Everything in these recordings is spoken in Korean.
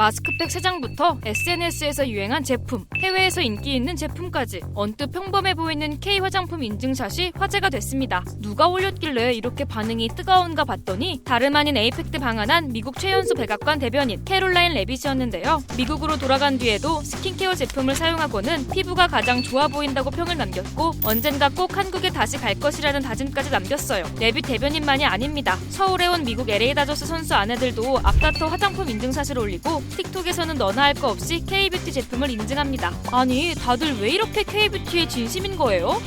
마스크팩 3장부터 SNS에서 유행한 제품, 해외에서 인기 있는 제품까지 언뜻 평범해 보이는 K 화장품 인증샷이 화제가 됐습니다. 누가 올렸길래 이렇게 반응이 뜨거운가 봤더니 다름 아닌 에이펙트 방한한 미국 최연소 백악관 대변인 캐롤라인 레빗이었는데요. 미국으로 돌아간 뒤에도 스킨케어 제품을 사용하고는 피부가 가장 좋아 보인다고 평을 남겼고 언젠가 꼭 한국에 다시 갈 것이라는 다짐까지 남겼어요. 레빗 대변인만이 아닙니다. 서울에 온 미국 LA 다저스 선수 아내들도 앞다퉈 화장품 인증샷을 올리고 틱톡에서는 너나 할 거 없이 K뷰티 제품을 인증합니다. 아니 다들 왜 이렇게 K뷰티에 진심인 거예요?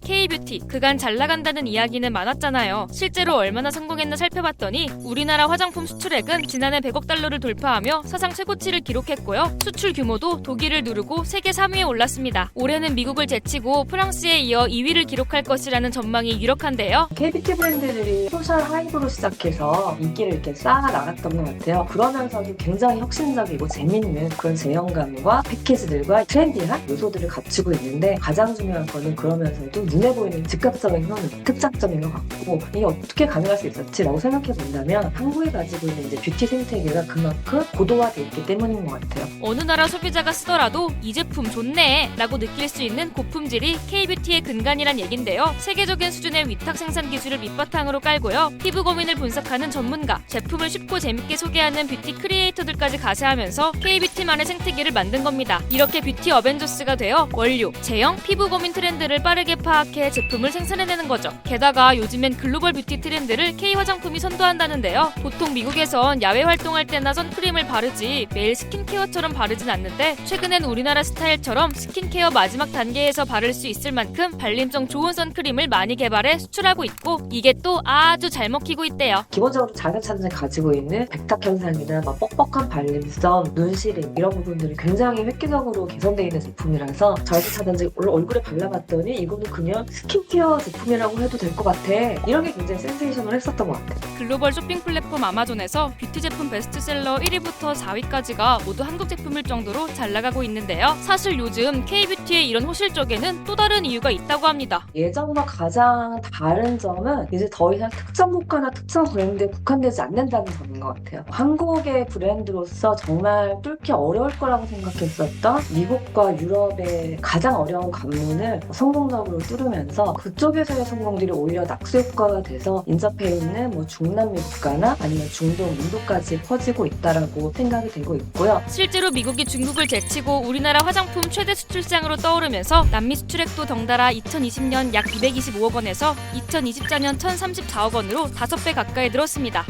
K뷰티, 그간 잘 나간다는 이야기는 많았잖아요. 실제로 얼마나 성공했나 살펴봤더니 우리나라 화장품 수출액은 지난해 100억 달러를 돌파하며 사상 최고치를 기록했고요. 수출 규모도 독일을 누르고 세계 3위에 올랐습니다. 올해는 미국을 제치고 프랑스에 이어 2위를 기록할 것이라는 전망이 유력한데요. K뷰티 브랜드들이 소셜 하이브로 시작해서 인기를 이렇게 쌓아 나갔던 것 같아요. 그러면서도 굉장히 혁신적이고 재밌는 그런 제형감과 패키지들과 트렌디한 요소들을 갖추고 있는데 가장 중요한 거는 그러면서도 눈에 보이는 즉각적인 효능, 특장점인 것 같고 이게 어떻게 가능할 수 있었지라고 생각해 본다면 한국이 가지고 있는 이제 뷰티 생태계가 그만큼 고도화되어 있기 때문인 것 같아요. 어느 나라 소비자가 쓰더라도 이 제품 좋네 라고 느낄 수 있는 고품질이 K뷰티의 근간이란 얘긴데요. 세계적인 수준의 위탁 생산 기술을 밑바탕으로 깔고요. 피부 고민을 분석하는 전문가, 제품을 쉽고 재밌게 소개하는 뷰티 크리에이터들까지 가세하면서 K뷰티만의 생태계를 만든 겁니다. 이렇게 뷰티 어벤져스가 되어 원료, 제형, 피부 고민 트렌드를 빠르게 파악해 제품을 생산해내는 거죠. 게다가 요즘엔 글로벌 뷰티 트렌드를 K 화장품이 선도한다는데요. 보통 미국에선 야외 활동할 때나 선크림을 바르지 매일 스킨케어처럼 바르진 않는데 최근엔 우리나라 스타일처럼 스킨케어 마지막 단계에서 바를 수 있을 만큼 발림성 좋은 선크림을 많이 개발해 수출하고 있고 이게 또 아주 잘 먹히고 있대요. 기본적으로 자외선을 가지고 있는 백탁 현상이나 막 뻑뻑한 발림성, 눈시림 이런 부분들이 굉장히 획기적으로 개선되어 있는 제품이라서 자외선차단제 얼굴에 발라봤더니 이거는 그냥 스킨케어 제품이라고 해도 될 것 같아. 이런 게 굉장히 센세이션을 했었던 것 같아요. 글로벌 쇼핑 플랫폼 아마존에서 뷰티 제품 베스트셀러 1위부터 4위까지가 모두 한국 제품일 정도로 잘 나가고 있는데요. 사실 요즘 K뷰티의 이런 호실적에는 또 다른 이유가 있다고 합니다. 예전과 가장 다른 점은 이제 더 이상 특정 국가나 특정 브랜드에 국한되지 않는다는 점인 것 같아요. 한국의 브랜드로서 정말 뚫기 어려울 거라고 생각했었던 미국과 유럽의 가장 어려운 관문을 성공적으로 뚫으면서 그쪽에서의 성공들이 오히려 낙수 효과가 돼서 인접해 있는 중남미 국가나 아니면 중동, 인도까지 퍼지고 있다라고 생각이 되고 있고요. 실제로 미국이 중국을 제치고 우리나라 화장품 최대 수출시장으로 떠오르면서 남미 수출액도 덩달아 2020년 약 225억 원에서 2024년 1034억 원으로 5배 가까이 늘었습니다.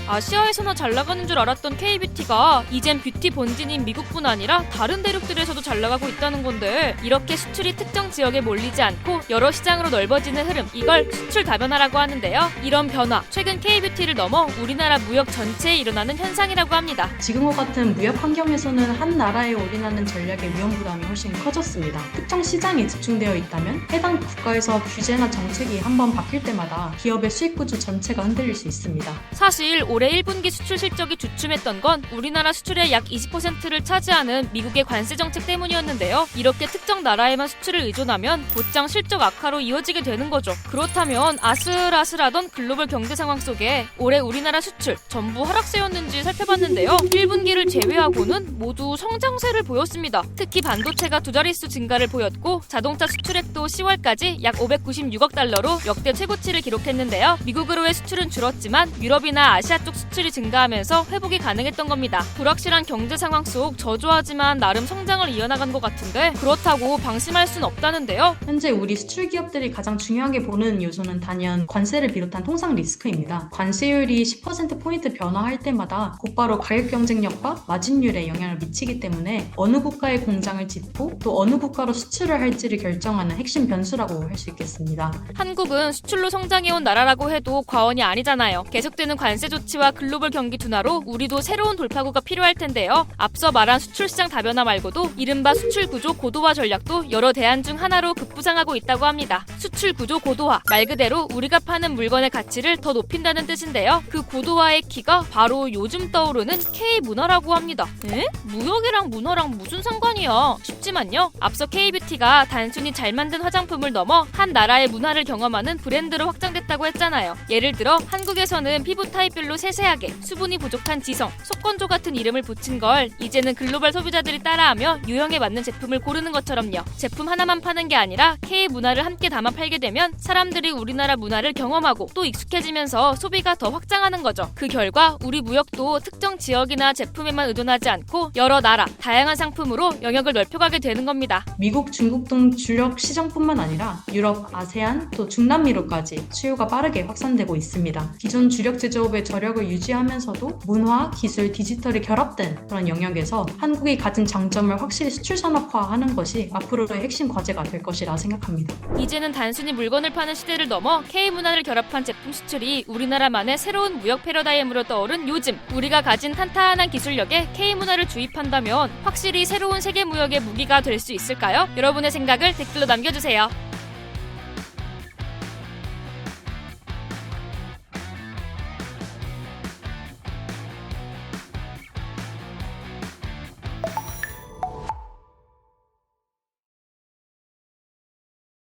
아시아에서나 잘 나가는 줄 알았던 K뷰티가 이젠 뷰티 본진인 미국뿐 아니라 다른 대륙들에서도 잘 나가고 있다는 건데 이렇게 수출이 특정 지역에 몰리지 않고 여러 시장으로 넓어지는 흐름, 이걸 수출 다변화라고 하는데요. 이런 변화, 최근 K뷰티를 넘어 우리나라 무역 전체에 일어나는 현상이라고 합니다. 지금과 같은 무역 환경에서는 한 나라에 올인하는 전략의 위험 부담이 훨씬 커졌습니다. 특정 시장에 집중되어 있다면 해당 국가에서 규제나 정책이 한번 바뀔 때마다 기업의 수익 구조 전체가 흔들릴 수 있습니다. 사실 올해 1분기 수출 실적이 주춤했던 건 우리나라 수출의 약 20%를 차지하는 미국의 관세 정책 때문이었는데요. 이렇게 특정 나라에만 수출을 의존하면 곧장 실적 악화로 이어지게 되는 거죠. 그렇다면 아슬아슬하던 글로벌 경제 상황 속에 올해 우리나라 수출 전부 하락세였는지 살펴봤는데요. 1분기를 제외하고는 모두 성장세를 보였습니다. 특히 반도체가 두 자릿수 증가를 보였고 자동차 수출액도 10월까지 약 596억 달러로 역대 최고치를 기록했는데요. 미국으로의 수출은 줄었지만 유럽이나 아시아 쪽 수출이 증가하면서 회복이 가능했던 겁니다. 불확실한 경제 상황 속 저조하지만 나름 성장을 이어나간 것 같은데 그렇다고 방심할 순 없다는데요. 현재 우리 수출 기업들이 가장 중요하게 보는 요소는 단연 관세를 비롯한 통상 리스크입니다. 관세율이 10%포인트 변화할 때마다 곧바로 가격 경쟁력과 마진율에 영향을 미치기 때문에 어느 국가의 공장을 짓고 또 어느 국가로 수출을 할지를 결정하는 핵심 변수라고 할 수 있겠습니다. 한국은 수출로 성장해온 나라라고 해도 과언이 아니잖아요. 계속되는 관세 조치와 글로벌 경기 둔화로 우리도 새로운 돌파구가 필요할 텐데요. 앞서 말한 수출 시장 다변화 말고도 이른바 수출 구조 고도화 전략도 여러 대안 중 하나로 급부상하고 있다고 합니다. 수출 구조 고도화, 말 그대로 우리가 파는 물건의 가치를 더 높인다는 뜻인데요. 그 고도화의 키가 바로 요즘 떠오르는 K-문화라고 합니다. 에? 무역이랑 문화랑 무슨 상관이야? 쉽지만요. 앞서 K-뷰티가 단순히 잘 만든 화장품을 넘어 한 나라의 문화를 경험하는 브랜드로 확장됐다고 했잖아요. 예를 들어 한국에서는 피부 타입별로 세세하게 수분이 부족한 지성, 속건조 같은 이름을 붙인 걸 이제는 글로벌 소비자들이 따라하며 유형에 맞는 제품을 고르는 것처럼요. 제품 하나만 파는 게 아니라 K-문화를 함께 담아 팔게 되면 사람들이 우리나라 문화를 경험하고 또 익숙해지면서 소비가 더 확장하는 거죠. 그 결과 우리 무역도 특정 지역이나 제품에만 의존하지 않고 여러 나라, 다양한 상품으로 영역을 넓혀가게 되는 겁니다. 미국, 중국 등 주력 시장뿐만 아니라 유럽, 아세안, 또 중남미로까지 수요가 빠르게 확산되고 있습니다. 기존 주력 제조업의 저력을 유지하면서도 문화, 기술, 디지털이 결합된 그런 영역에서 한국이 가진 장점을 확실히 수출 산업화하는 것이 앞으로의 핵심 과제가 될 것이라 생각합니다. 이제는 단순히 물건을 파는 시대를 넘어 K-문화를 결합한 제품 수출이 우리나라만의 새로운 무역 패러다임으로 떠오른 요즘, 우리가 가진 탄탄한 기술력에 K-문화를 주입한다면 확실히 새로운 세계 무역의 무기가 될 수 있을까요? 여러분의 생각을 댓글로 남겨주세요.